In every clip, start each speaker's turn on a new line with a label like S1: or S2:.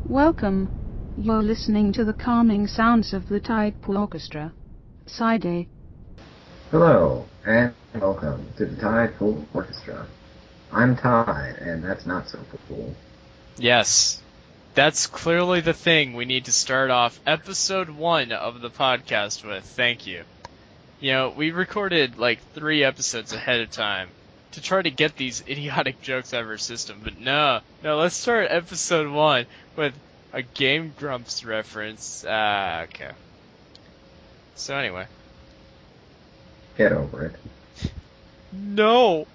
S1: Welcome. You're listening to the calming sounds of the Tidepool Orchestra. Side A.
S2: Hello, and welcome to the Tidepool Orchestra. I'm Tide, and that's not so cool.
S3: Yes, that's clearly the thing we need to start off episode 1 of the podcast with. Thank you. You know, we recorded like 3 episodes ahead of time to try to get these idiotic jokes out of our system, but no, let's start episode 1 with a Game Grumps reference. Okay. So anyway.
S2: Get over it.
S3: No!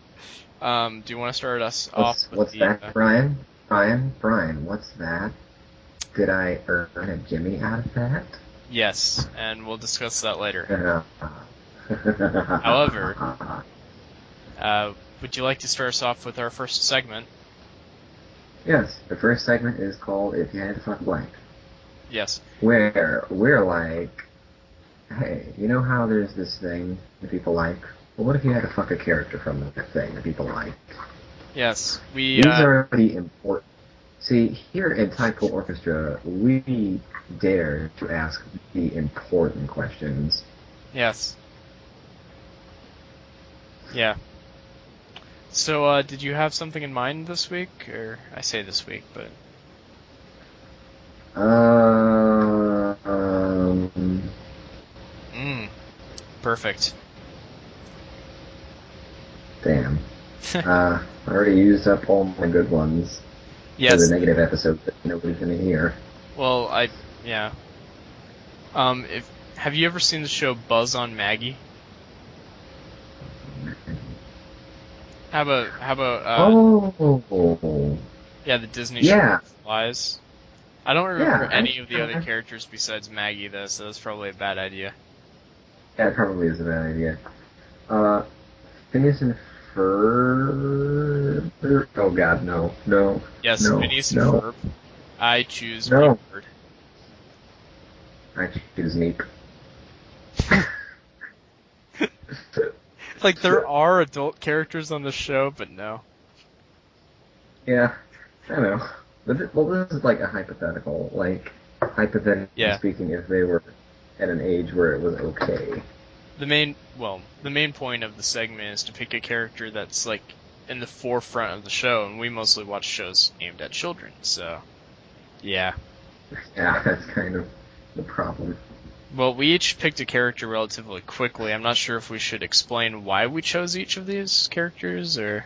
S3: Do you want to start us off with
S2: what's that, Brian? Brian, what's that? Did I earn a Jimmy out of that?
S3: Yes, and we'll discuss that later. However, would you like to start us off with our first segment?
S2: Yes, the first segment is called If You Had to Fuck Blank.
S3: Yes.
S2: Where we're like, hey, you know how there's this thing that people like? Well, what if you had to fuck a character from that thing that people like?
S3: Yes,
S2: These are the important... See, here in Tidepool Orchestra, we dare to ask the important questions.
S3: Yes. Yeah. So, did you have something in mind this week? Or, I say this week, but... Perfect.
S2: Damn. I already used up all my good ones.
S3: Yes.
S2: For the negative episode that nobody's gonna hear.
S3: Well, yeah. Have you ever seen the show Buzz on Maggie? How about, yeah, the Disney show Flies? I don't remember any of the other characters besides Maggie, though, so that's probably a bad idea.
S2: Yeah, it probably is a bad idea. Phineas and Ferb? Oh god, no.
S3: Yes,
S2: no,
S3: Phineas and Ferb. I choose
S2: no.
S3: Bird.
S2: I choose Neep.
S3: Like, there are adult characters on the show, but no.
S2: Yeah, I know. But well, this is like a hypothetical. Like, hypothetically speaking, if they were at an age where it was okay.
S3: The main point of the segment is to pick a character that's, like, in the forefront of the show, and we mostly watch shows aimed at children, so... Yeah.
S2: Yeah, that's kind of the problem.
S3: Well, we each picked a character relatively quickly. I'm not sure if we should explain why we chose each of these characters, or...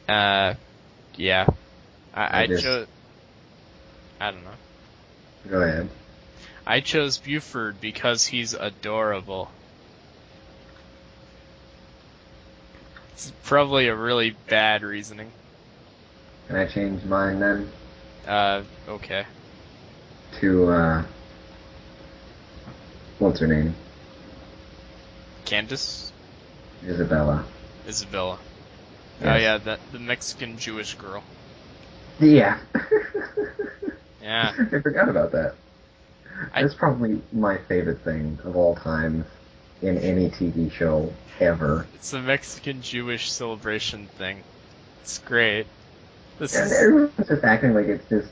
S3: yeah. I chose... I don't know.
S2: Go ahead.
S3: I chose Buford because he's adorable. It's probably a really bad reasoning.
S2: Can I change mine then?
S3: Okay.
S2: To, what's her name?
S3: Candace?
S2: Isabella.
S3: Yes. Oh yeah, the Mexican Jewish girl.
S2: Yeah.
S3: Yeah.
S2: I forgot about that. That's probably my favorite thing of all time in any TV show ever.
S3: It's the Mexican Jewish celebration thing. It's great.
S2: Everyone's just acting like it's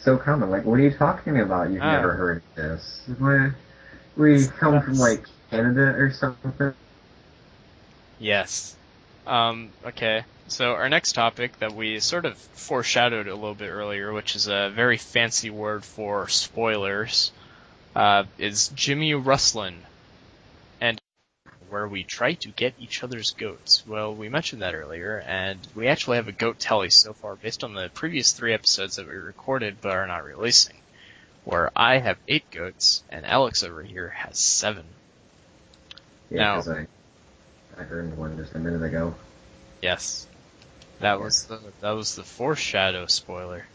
S2: so common. Like, what are you talking about? You've never heard of this. We come from, like, Canada or something?
S3: Yes. Okay. So our next topic that we sort of foreshadowed a little bit earlier, which is a very fancy word for spoilers, is Jimmy Rustlin, and where we try to get each other's goats. Well, we mentioned that earlier, and we actually have a goat tally so far based on the previous 3 episodes that we recorded but are not releasing, where I have 8 goats, and Alex over here has 7.
S2: Yeah, because I earned one just a minute ago.
S3: Yes. That was the foreshadow spoiler.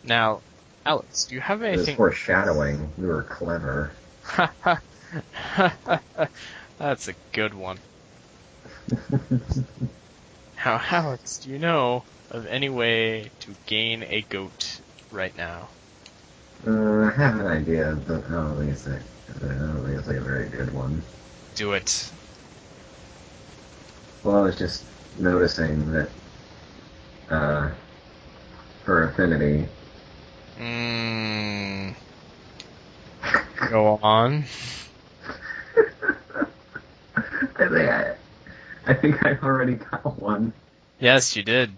S3: Now, Alex, do you have anything...
S2: It was foreshadowing. We were clever.
S3: That's a good one. Now, Alex, do you know of any way to gain a goat right now?
S2: I have an idea, but I don't think it's like a very good one.
S3: Do it.
S2: Well, I was just noticing that for Affinity.
S3: Go on.
S2: I think I already got one.
S3: Yes, you did.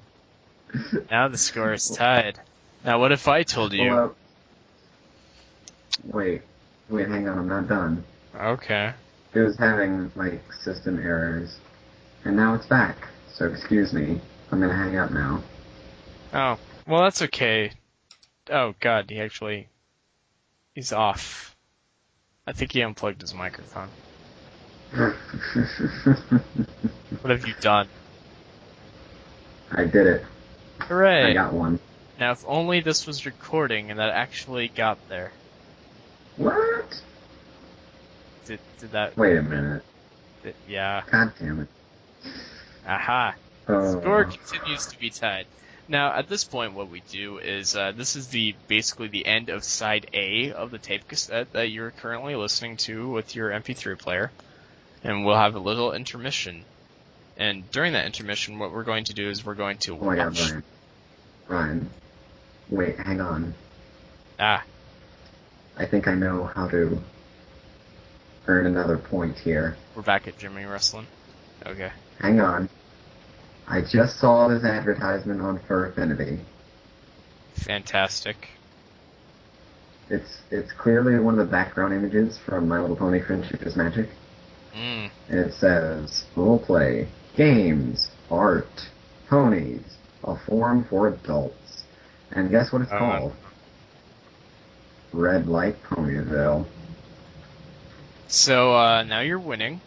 S3: Now the score is tied. Now, what if I told you?
S2: Well, wait, hang on, I'm not done.
S3: Okay.
S2: It was having, like, system errors, and now it's back. So excuse me, I'm gonna hang up now.
S3: Oh, well, that's okay. Oh, God, he's off. I think he unplugged his microphone. What have you done?
S2: I did it.
S3: Hooray!
S2: I got one.
S3: Now, if only this was recording and that actually got there.
S2: What?
S3: Did that...
S2: Wait a minute.
S3: Yeah.
S2: God damn it.
S3: Aha.
S2: Oh.
S3: Score continues to be tied. Now, at this point, what we do is, this is basically the end of side A of the tape cassette that you're currently listening to with your MP3 player. And we'll have a little intermission. And during that intermission, what we're going to do is we're going to
S2: Oh my
S3: watch...
S2: God, Ryan. Wait, hang on.
S3: Ah.
S2: I think I know how to earn another point here.
S3: We're back at Jimmy Wrestling. Okay.
S2: Hang on. I just saw this advertisement on Fur Affinity.
S3: Fantastic.
S2: It's clearly one of the background images from My Little Pony Friendship is Magic. And it says, roleplay, games, art, ponies, a forum for adults. And guess what it's called? Red Light Ponyville.
S3: So, now you're winning.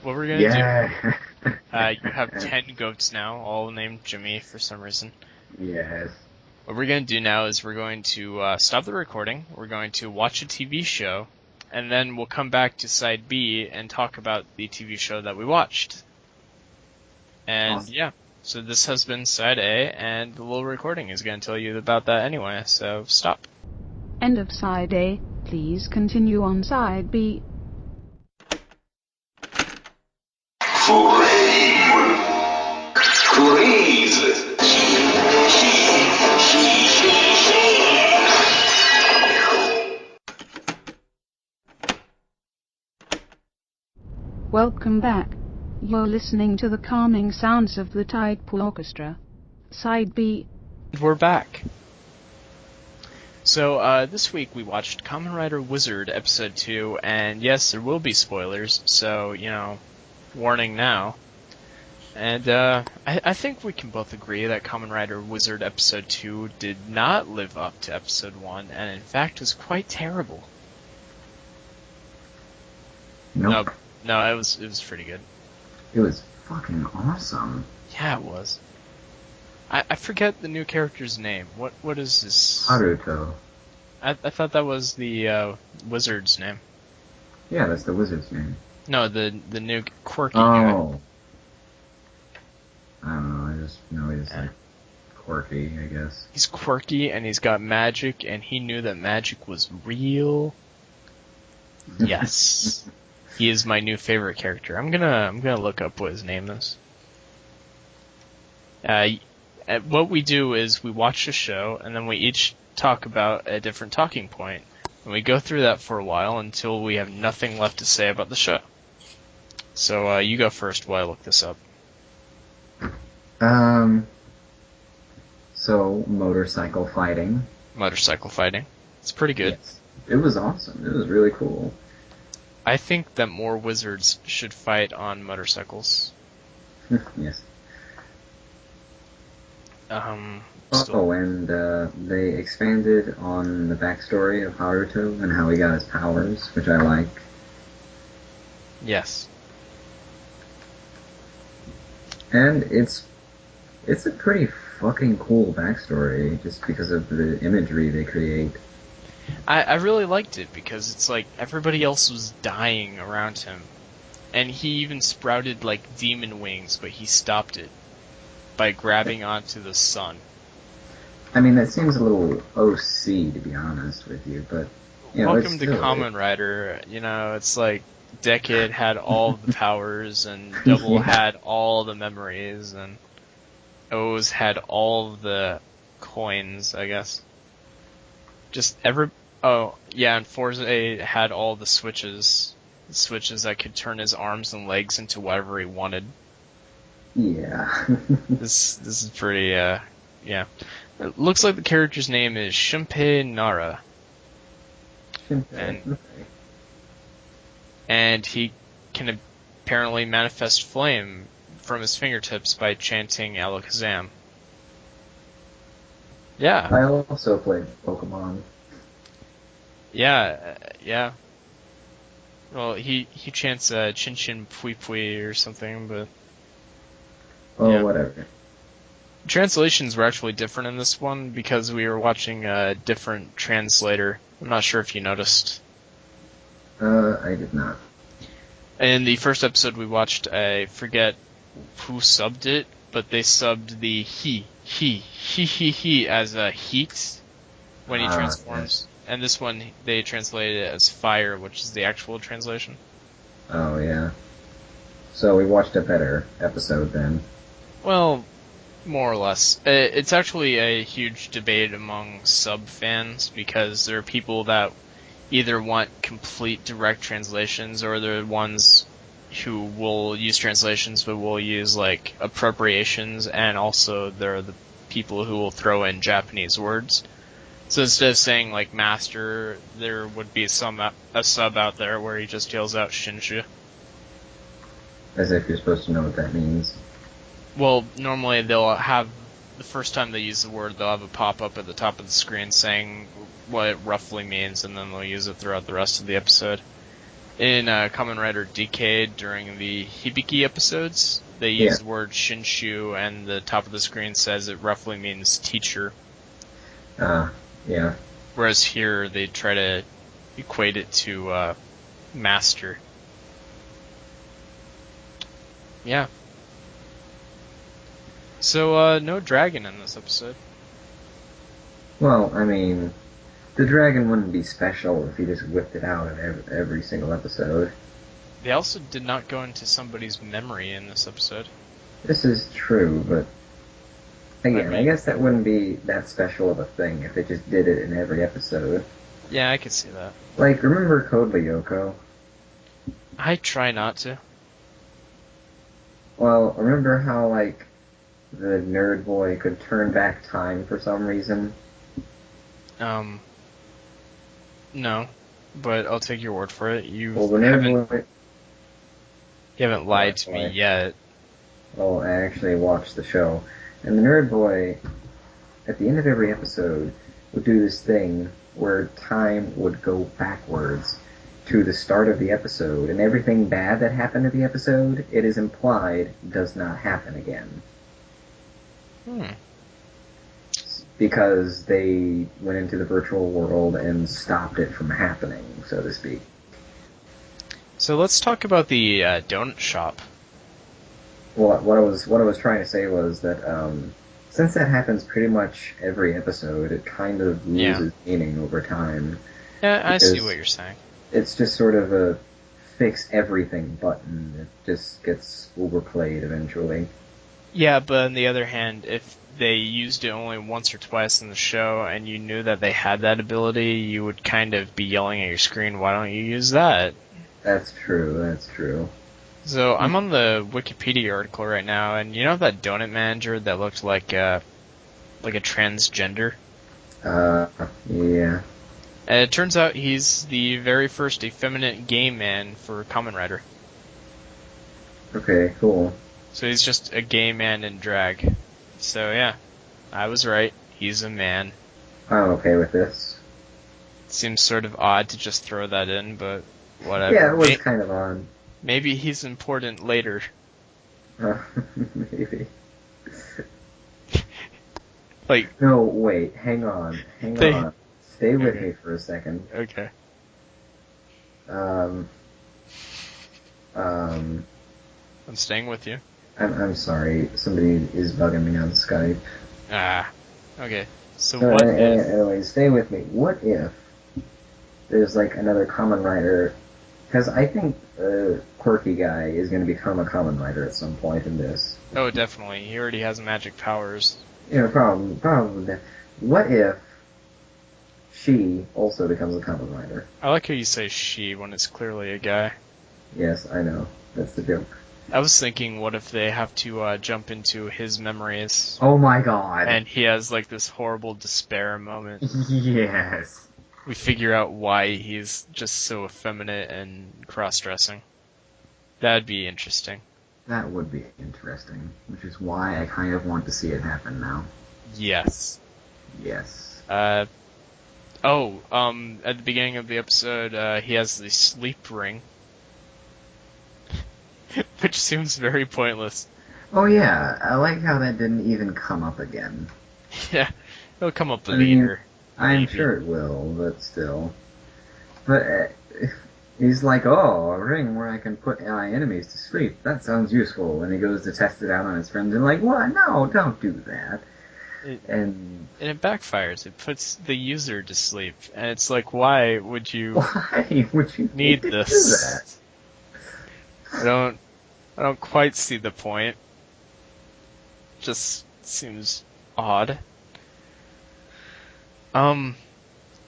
S3: What we're gonna do... you have 10 goats now, all named Jimmy for some reason.
S2: Yes.
S3: What we're going to do now is we're going to stop the recording, we're going to watch a TV show, and then we'll come back to side B and talk about the TV show that we watched. And
S2: awesome.
S3: Yeah, so this has been side A, and the little recording is going to tell you about that anyway, so stop.
S1: End of side A. Please continue on side B. Welcome back. You're listening to the calming sounds of the Tidepool Orchestra. Side B.
S3: We're back. So, this week we watched Kamen Rider Wizard Episode 2, and yes, there will be spoilers, so, warning now. And, I think we can both agree that Kamen Rider Wizard Episode 2 did not live up to Episode 1, and in fact was quite terrible.
S2: Nope.
S3: No, it was pretty good.
S2: It was fucking awesome.
S3: Yeah, it was. I forget the new character's name. What is this?
S2: Haruto.
S3: I thought that was the wizard's name.
S2: Yeah, that's the wizard's name.
S3: No, the new quirky guy.
S2: Oh. I don't know, I just know he's like quirky, I guess.
S3: He's quirky and he's got magic and he knew that magic was real. Yes. He is my new favorite character. I'm gonna look up what his name is. What we do is we watch the show, and then we each talk about a different talking point, and we go through that for a while until we have nothing left to say about the show. So, you go first while I look this up.
S2: So, motorcycle fighting.
S3: Motorcycle fighting. It's pretty good.
S2: Yes. It was awesome. It was really cool.
S3: I think that more wizards should fight on motorcycles.
S2: Yes.
S3: And
S2: they expanded on the backstory of Haruto and how he got his powers, which I like.
S3: Yes.
S2: And it's a pretty fucking cool backstory, just because of the imagery they create.
S3: I really liked it, because it's like everybody else was dying around him. And he even sprouted like demon wings, but he stopped it by grabbing onto the sun.
S2: I mean, that seems a little OC, to be honest with you, but...
S3: Welcome to Kamen Rider. It's like Decade had all the powers, and Double had all the memories, and O's had all the coins, I guess. Oh, yeah, and Forza had all the switches that could turn his arms and legs into whatever he wanted.
S2: Yeah.
S3: This is pretty, yeah. It looks like the character's name is Shunpei Nara. And he can apparently manifest flame from his fingertips by chanting Alakazam. Yeah.
S2: I also played Pokemon.
S3: Yeah. Well, he chants Chin Chin Pui Pui or something, but...
S2: Oh,
S3: yeah.
S2: whatever.
S3: Translations were actually different in this one because we were watching a different translator. I'm not sure if you noticed.
S2: I did not.
S3: In the first episode we watched, I forget who subbed it, but they subbed the he as a heat when he transforms. Yes. And this one, they translated it as fire, which is the actual translation.
S2: Oh, yeah. So we watched a better episode then.
S3: Well, more or less. It's actually a huge debate among sub fans because there are people that either want complete direct translations or there are ones who will use translations but will use like appropriations, and also there are the people who will throw in Japanese words. So instead of saying like master, there would be a sub out there where he just yells out Shinshu.
S2: As if you're supposed to know what that means.
S3: Well, normally they'll have, the first time they use the word, they'll have a pop-up at the top of the screen saying what it roughly means, and then they'll use it throughout the rest of the episode. In Kamen Rider Decade, during the Hibiki episodes, they use the word Shinshu, and the top of the screen says it roughly means teacher.
S2: Yeah.
S3: Whereas here, they try to equate it to master. Yeah. So, no dragon in this episode.
S2: Well, I mean, the dragon wouldn't be special if he just whipped it out in every single episode.
S3: They also did not go into somebody's memory in this episode.
S2: This is true, but again, I guess that wouldn't be that special of a thing if they just did it in every episode.
S3: Yeah, I could see that.
S2: Like, remember Code Lyoko?
S3: I try not to.
S2: Well, remember how, like, the nerd boy could turn back time for some reason?
S3: No. But I'll take your word for it. You haven't lied to me yet.
S2: Well, I actually watched the show. And the nerd boy, at the end of every episode, would do this thing where time would go backwards to the start of the episode, and everything bad that happened in the episode, it is implied, does not happen again. Because they went into the virtual world and stopped it from happening, so to speak.
S3: So let's talk about the donut shop.
S2: Well, what I was trying to say was that since that happens pretty much every episode, it kind of loses meaning over time.
S3: Yeah, I see what you're saying.
S2: It's just sort of a fix everything button. It just gets overplayed eventually.
S3: Yeah, but on the other hand, if they used it only once or twice in the show and you knew that they had that ability, you would kind of be yelling at your screen, why don't you use that?
S2: That's true.
S3: So I'm on the Wikipedia article right now, and you know that donut manager that looked like a transgender?
S2: Yeah.
S3: It turns out he's the very first effeminate gay man for Kamen Rider.
S2: Okay, cool.
S3: So he's just a gay man in drag. So yeah, I was right. He's a man.
S2: I'm okay with this.
S3: Seems sort of odd to just throw that in, but whatever.
S2: Yeah, it was kind of odd.
S3: Maybe he's important later.
S2: Maybe.
S3: Like.
S2: No, wait. Hang on. Stay with me for a second.
S3: Okay.
S2: I'm
S3: staying with you.
S2: I'm sorry. Somebody is bugging me on Skype.
S3: Okay. So what if...
S2: Anyway, stay with me. What if there's like another Kamen Rider? Because I think Quirky Guy is going to become a Kamen Rider at some point in this.
S3: Oh, definitely. He already has magic powers.
S2: Yeah, probably. What if she also becomes a Kamen Rider?
S3: I like how you say she when it's clearly a guy.
S2: Yes, I know. That's the joke.
S3: I was thinking, what if they have to jump into his memories?
S2: Oh my god.
S3: And he has like this horrible despair moment.
S2: Yes.
S3: We figure out why he's just so effeminate and cross-dressing. That'd be interesting.
S2: That would be interesting, which is why I kind of want to see it happen now.
S3: Yes.
S2: Yes.
S3: At the beginning of the episode, he has the sleep ring. Which seems very pointless.
S2: Oh yeah, I like how that didn't even come up again.
S3: Yeah, it'll come up later.
S2: I'm sure it will, but still. But he's like, oh, a ring where I can put my enemies to sleep. That sounds useful. And he goes to test it out on his friends and like, what? No, don't do that. And
S3: it backfires. It puts the user to sleep. And it's like, why would you need this? I don't quite see the point. Just seems odd. At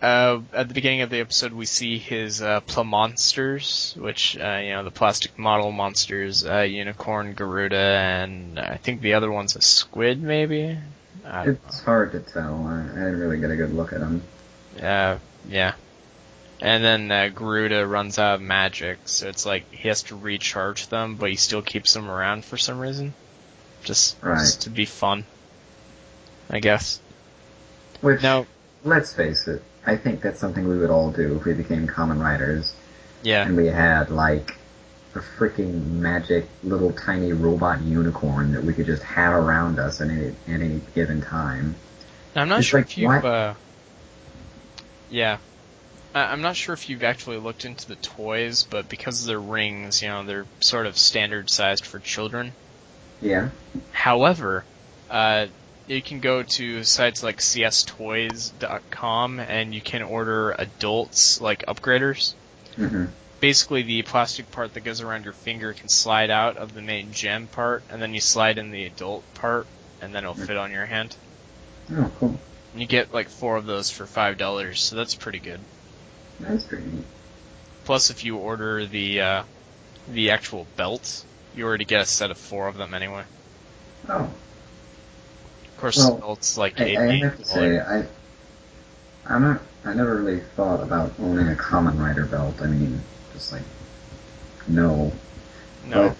S3: the beginning of the episode, we see his Plamonsters, which the plastic model monsters, Unicorn, Garuda, and I think the other one's a squid, maybe.
S2: It's hard to tell. I didn't really get a good look at them.
S3: Yeah. And then Garuda runs out of magic, so it's like he has to recharge them, but he still keeps them around for some reason. Just to be fun, I guess.
S2: Which, now, let's face it, I think that's something we would all do if we became Kamen Riders.
S3: Yeah.
S2: And we had, like, a freaking magic little tiny robot unicorn that we could just have around us at any given time.
S3: Now, I'm not sure if you've... Yeah. I'm not sure if you've actually looked into the toys, but because they're rings, they're sort of standard sized for children.
S2: Yeah.
S3: However, you can go to sites like cstoys.com and you can order adults, like upgraders.
S2: Mm-hmm.
S3: Basically, the plastic part that goes around your finger can slide out of the main gem part, and then you slide in the adult part, and then it'll fit on your hand.
S2: Oh, cool.
S3: And you get like 4 of those for $5, so that's pretty good.
S2: That's pretty neat.
S3: Plus, if you order the actual belt, you already get a set of 4 of them anyway.
S2: Oh.
S3: Of course, the belt's like $8.
S2: I have to say, I never really thought about owning a Kamen Rider belt. I mean, just like, no. But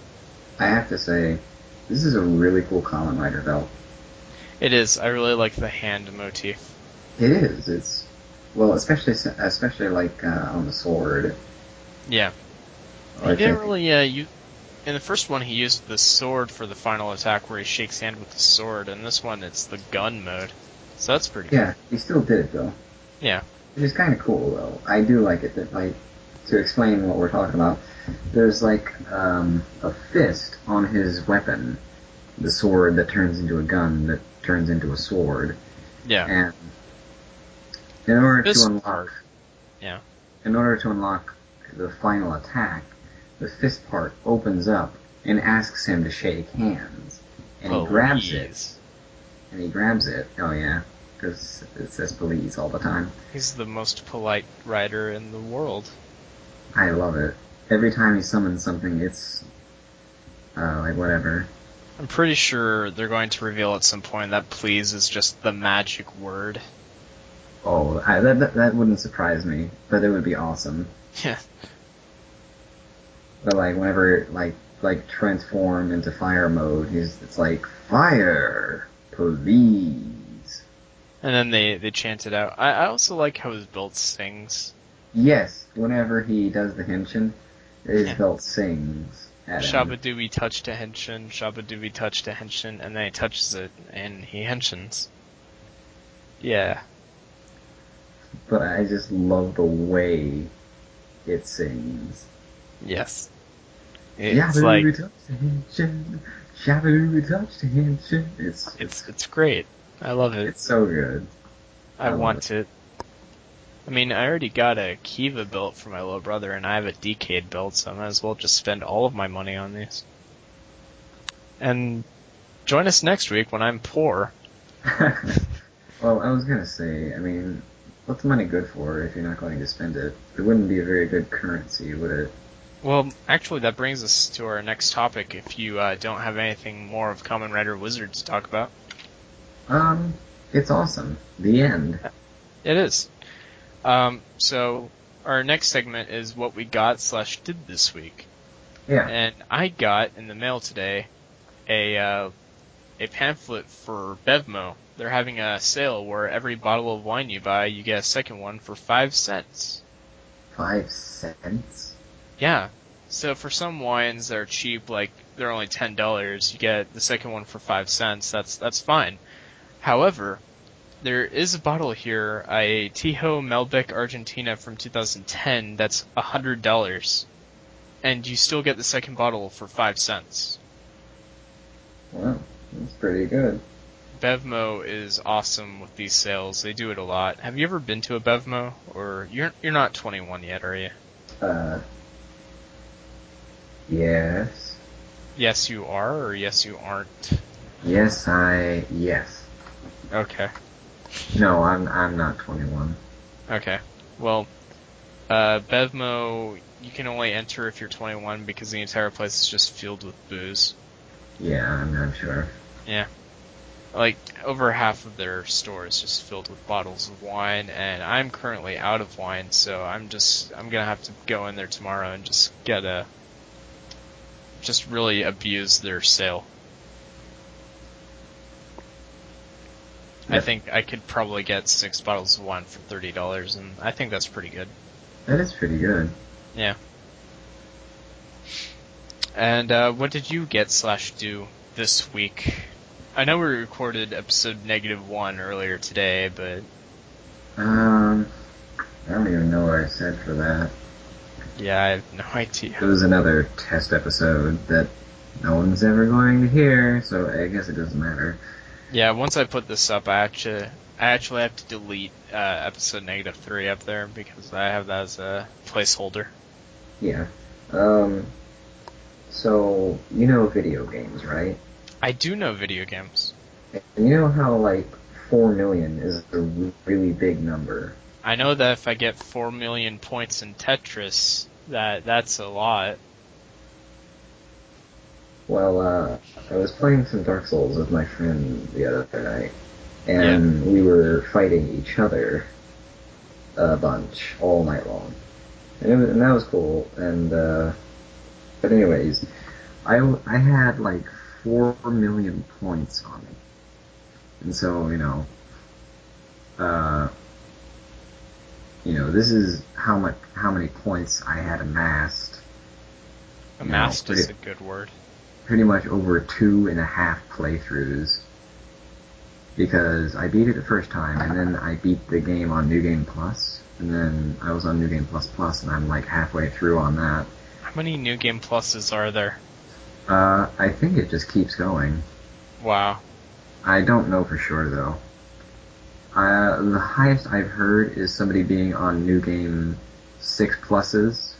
S2: I have to say, this is a really cool Kamen Rider belt.
S3: It is. I really like the hand motif.
S2: It is. It's, well, especially like on the sword.
S3: Yeah. He didn't really. In the first one, he used the sword for the final attack, where he shakes hand with the sword. And this one, it's the gun mode. So that's pretty.
S2: Yeah, he still did it though.
S3: Yeah.
S2: Which is kind of cool though. I do like it. That, like, to explain what we're talking about, there's like a fist on his weapon, the sword that turns into a gun that turns into a sword.
S3: Yeah.
S2: And in order
S3: this
S2: to unlock,
S3: part. Yeah.
S2: In order to unlock the final attack, the fist part opens up and asks him to shake hands, and he grabs it. And he grabs it. Oh yeah, because it says "please" all the time.
S3: He's the most polite rider in the world.
S2: I love it. Every time he summons something, it's like whatever.
S3: I'm pretty sure they're going to reveal at some point that "please" is just the magic word.
S2: Oh, that wouldn't surprise me, but it would be awesome.
S3: Yeah.
S2: But like whenever like transform into fire mode, it's like fire, please.
S3: And then they chant it out. I also like how his belt sings.
S2: Yes, whenever he does the henshin, his belt sings at him.
S3: Shabba-dooby touch to henshin, shabba-dooby touch to henshin, and then he touches it, and he henshins. Yeah.
S2: But I just love the way it sings.
S3: Yes. It's like... It's great. I love it.
S2: It's so good.
S3: I want it. I mean, I already got a Kiva belt for my little brother, and I have a Decade belt, so I might as well just spend all of my money on these. And join us next week when I'm poor,
S2: Well, I was gonna say, I mean, what's money good for if you're not going to spend it? It wouldn't be a very good currency, would it?
S3: Well, actually, that brings us to our next topic. If you don't have anything more of Kamen Rider Wizard to talk about,
S2: Um, it's awesome. The end.
S3: it is. So our next segment is what we got / did this week.
S2: Yeah.
S3: And I got in the mail today a pamphlet for Bevmo. They're having a sale where every bottle of wine you buy, you get a second one for 5 cents.
S2: 5 cents?
S3: Yeah. So for some wines that are cheap, like they're only $10, you get the second one for 5 cents. That's fine. However, there is a bottle here, a Tijo Malbec Argentina from 2010, that's $100. And you still get the second bottle for 5 cents.
S2: Wow, that's pretty good.
S3: Bevmo is awesome with these sales. They do it a lot. Have you ever been to a Bevmo? Or you're not 21 yet, are you?
S2: Yes.
S3: Yes, you are, or yes, you aren't?
S2: Yes.
S3: Okay.
S2: No, I'm not 21.
S3: Okay. Well, Bevmo, you can only enter if you're 21 because the entire place is just filled with booze.
S2: Yeah, I'm sure.
S3: Yeah. Like, over half of their store is just filled with bottles of wine, and I'm currently out of wine, so I'm gonna have to go in there tomorrow and just just really abuse their sale.
S2: Yeah.
S3: I think I could probably get 6 bottles of wine for $30, and I think that's pretty good.
S2: That is pretty good.
S3: Yeah. And what did you get / do this week? I know we recorded episode -1 earlier today, but
S2: I don't even know what I said for that.
S3: yeah, I have no idea.
S2: It was another test episode that no one's ever going to hear, so I guess it doesn't matter.
S3: Yeah, once I put this up, I actually have to delete episode -3 up there because I have that as a placeholder.
S2: Yeah. So, you know video games, right?
S3: I do know video games.
S2: And you know how, like, 4 million is a really big number?
S3: I know that if I get 4 million points in Tetris, that's a lot.
S2: Well, I was playing some Dark Souls with my friend the other night, and we were fighting each other a bunch all night long. And that was cool, and, but anyways, I had, like, 4 million points on me. And so, this is how many points I had amassed.
S3: Amassed is a good word.
S2: Pretty much over 2.5 playthroughs. Because I beat it the first time, and then I beat the game on New Game Plus, and then I was on New Game Plus Plus, and I'm like halfway through on that.
S3: How many New Game Pluses are there?
S2: I think it just keeps going.
S3: Wow.
S2: I don't know for sure, though. The highest I've heard is somebody being on New Game 6 Pluses.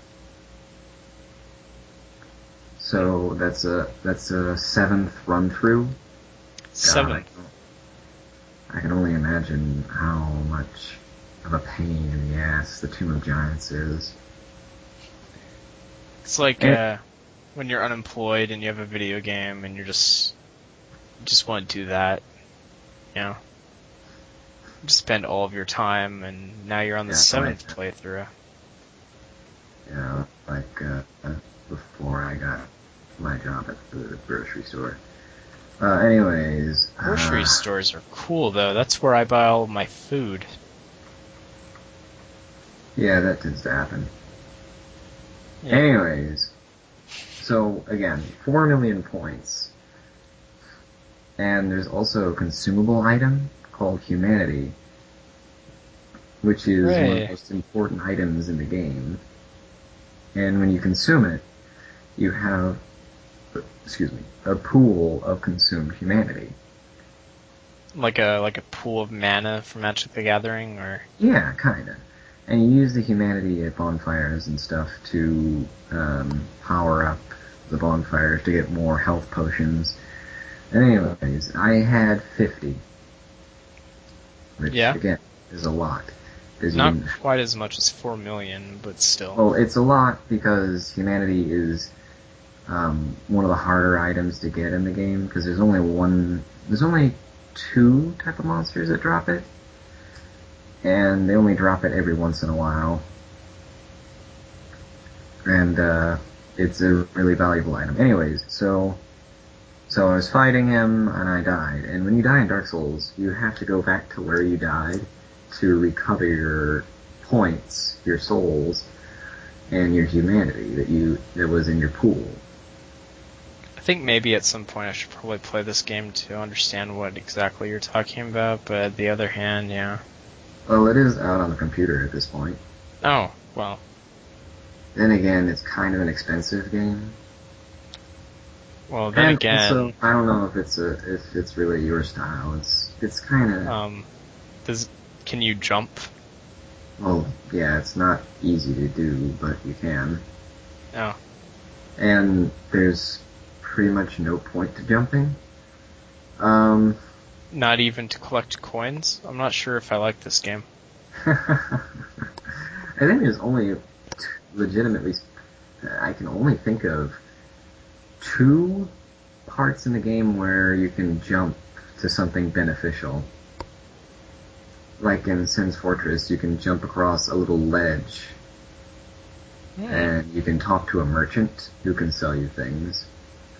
S2: So that's a 7th run through.
S3: 7th.
S2: I can only imagine how much of a pain in the ass the Tomb of Giants is.
S3: It's like when you're unemployed and you have a video game and you just want to do that, just spend all of your time, and now you're on the 7th playthrough.
S2: Yeah, like before I got my job at the grocery store. Anyways,
S3: grocery stores are cool though. That's where I buy all of my food.
S2: Yeah, that tends to happen.
S3: Yeah.
S2: Anyways, so again, 4 million points. And there's also a consumable item called Humanity, which is one of the most important items in the game. And when you consume it, you have, a pool of consumed humanity.
S3: Like a pool of mana from Magic the Gathering, or?
S2: Yeah, kinda. And you use the humanity at bonfires and stuff to power up the bonfires to get more health potions. And anyways, I had 50. which,
S3: Yeah.
S2: again, is a lot.
S3: Not quite as much as 4 million, but still.
S2: Well, it's a lot because humanity is one of the harder items to get in the game, because there's only 2 type of monsters that drop it, and they only drop it every once in a while. And it's a really valuable item. Anyways, so I was fighting him, and I died. And when you die in Dark Souls, you have to go back to where you died to recover your points, your souls, and your humanity that was in your pool.
S3: I think maybe at some point I should probably play this game to understand what exactly you're talking about, but on the other hand, yeah.
S2: Well, it is out on the computer at this point.
S3: Oh, well.
S2: Then again, it's kind of an expensive game.
S3: Well, then
S2: and
S3: again,
S2: also, I don't know if it's really your style. It's kind of.
S3: Can you jump?
S2: Well, yeah, it's not easy to do, but you can.
S3: Oh.
S2: And there's pretty much no point to jumping.
S3: Not even to collect coins? I'm not sure if I like this game.
S2: I think there's only legitimately, I can only think of 2 parts in the game where you can jump to something beneficial. Like in Sin's Fortress, you can jump across a little ledge, and you can talk to a merchant who can sell you things.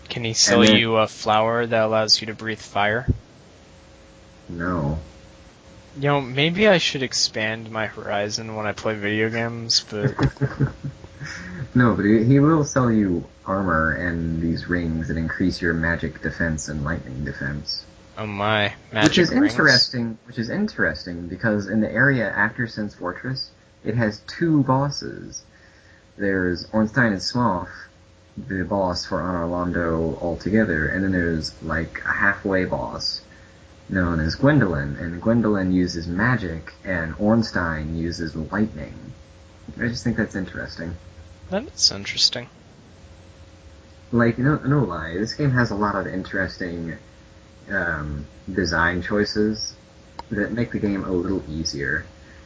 S3: Can he sell you a flower that allows you to breathe fire?
S2: No.
S3: You know, maybe I should expand my horizon when I play video games, but...
S2: No, but he will sell you armor and these rings that increase your magic defense and lightning defense.
S3: Oh my, magic rings?
S2: Which is interesting, because in the area after Sin's Fortress, it has 2 bosses. There's Ornstein and Smough, the boss for Anor Londo altogether, and then there's like a halfway boss known as Gwendolyn, and Gwendolyn uses magic, and Ornstein uses lightning. I just think that's interesting.
S3: That's interesting.
S2: Like, no lie, this game has a lot of interesting design choices that make the game a little easier.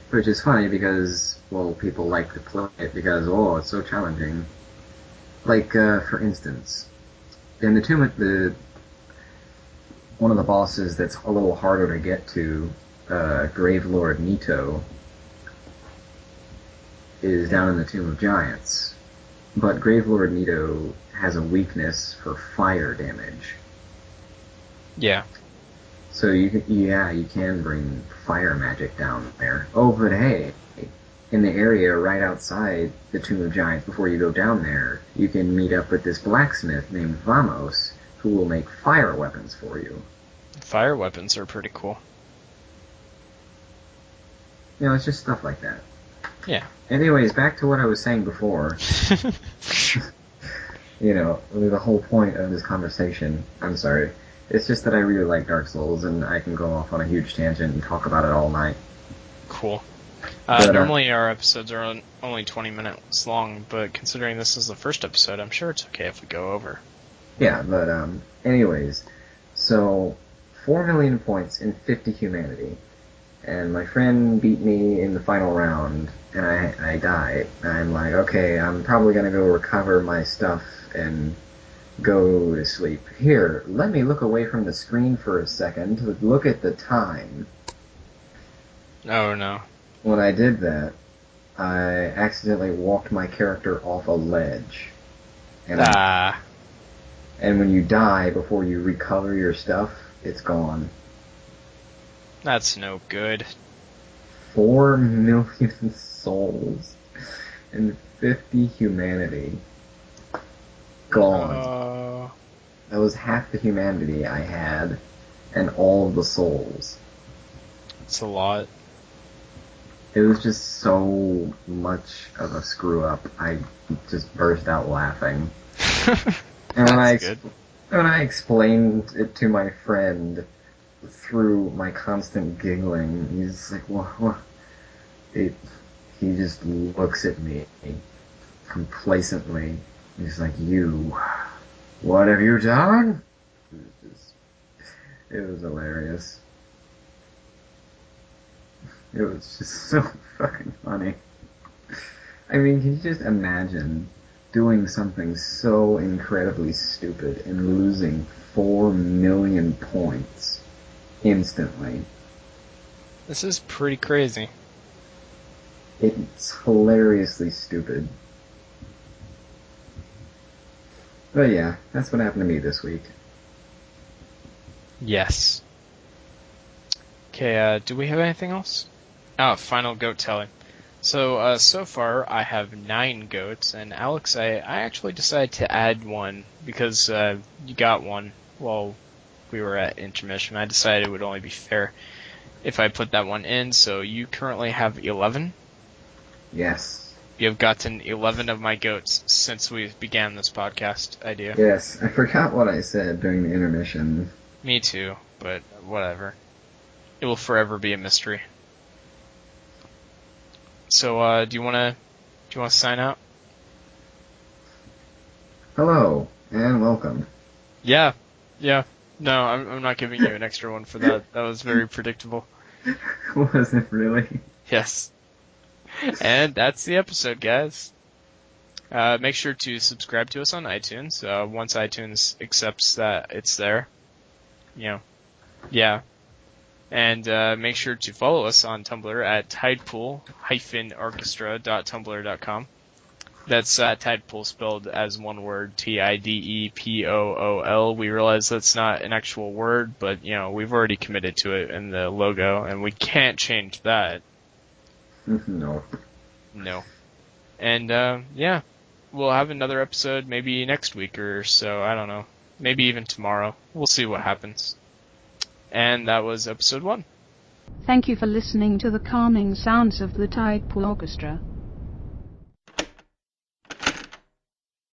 S2: Which is funny because, well, people like to play it because, oh, it's so challenging. Like, for instance, in the one of the bosses that's a little harder to get to, Gravelord Nito, is down in the Tomb of Giants. But Gravelord Nito has a weakness for fire damage.
S3: Yeah.
S2: So you can bring fire magic down there. Oh, but hey, in the area right outside the Tomb of Giants, before you go down there, you can meet up with this blacksmith named Vamos, who will make fire weapons for you.
S3: Fire weapons are pretty cool.
S2: You know, it's just stuff like that.
S3: Yeah.
S2: Anyways, back to what I was saying before. You know, the whole point of this conversation, I'm sorry, it's just that I really like Dark Souls, and I can go off on a huge tangent and talk about it all night.
S3: Cool. Normally our episodes are only 20 minutes long, but considering this is the first episode, I'm sure it's okay if we go over.
S2: Yeah, but anyways, so 4 million points in 50 humanity, and my friend beat me in the final round, and I died. I'm like, okay, I'm probably gonna go recover my stuff and go to sleep. Here, let me look away from the screen for a second to look at the time.
S3: Oh no.
S2: When I did that, I accidentally walked my character off a ledge. And and when you die before you recover your stuff, it's gone.
S3: That's no good.
S2: 4 million souls and 50 humanity. Gone. That was half the humanity I had, and all of the souls.
S3: It's a lot.
S2: It was just so much of a screw up. I just burst out laughing. And when I explained it to my friend through my constant giggling, he's like, "What?" He just looks at me complacently. He's like, "You, what have you done?" It was hilarious. It was just so fucking funny. I mean, can you just imagine doing something so incredibly stupid and losing 4 million points instantly?
S3: This is pretty crazy.
S2: It's hilariously stupid. But yeah, that's what happened to me this week.
S3: Yes. Okay, do we have anything else? Oh, final goat telling. So, so far I have 9 goats, and Alex, I actually decided to add one because you got one while we were at intermission. I decided it would only be fair if I put that one in, so you currently have 11?
S2: Yes.
S3: You have gotten 11 of my goats since we began this podcast idea.
S2: Yes, I forgot what I said during the intermission.
S3: Me too, but whatever. It will forever be a mystery. So, do you wanna sign out?
S2: Hello, and welcome.
S3: Yeah. No, I'm not giving you an extra one for that. That was very predictable.
S2: Was it really?
S3: Yes. And that's the episode, guys. Make sure to subscribe to us on iTunes. Once iTunes accepts that it's there, yeah. And make sure to follow us on Tumblr at tidepool-orchestra.tumblr.com. That's Tidepool spelled as one word, Tidepool. We realize that's not an actual word, but we've already committed to it in the logo, and we can't change that.
S2: No.
S3: And yeah, we'll have another episode maybe next week or so. I don't know. Maybe even tomorrow. We'll see what happens. And that was episode 1.
S1: Thank you for listening to the calming sounds of the Tidepool Orchestra.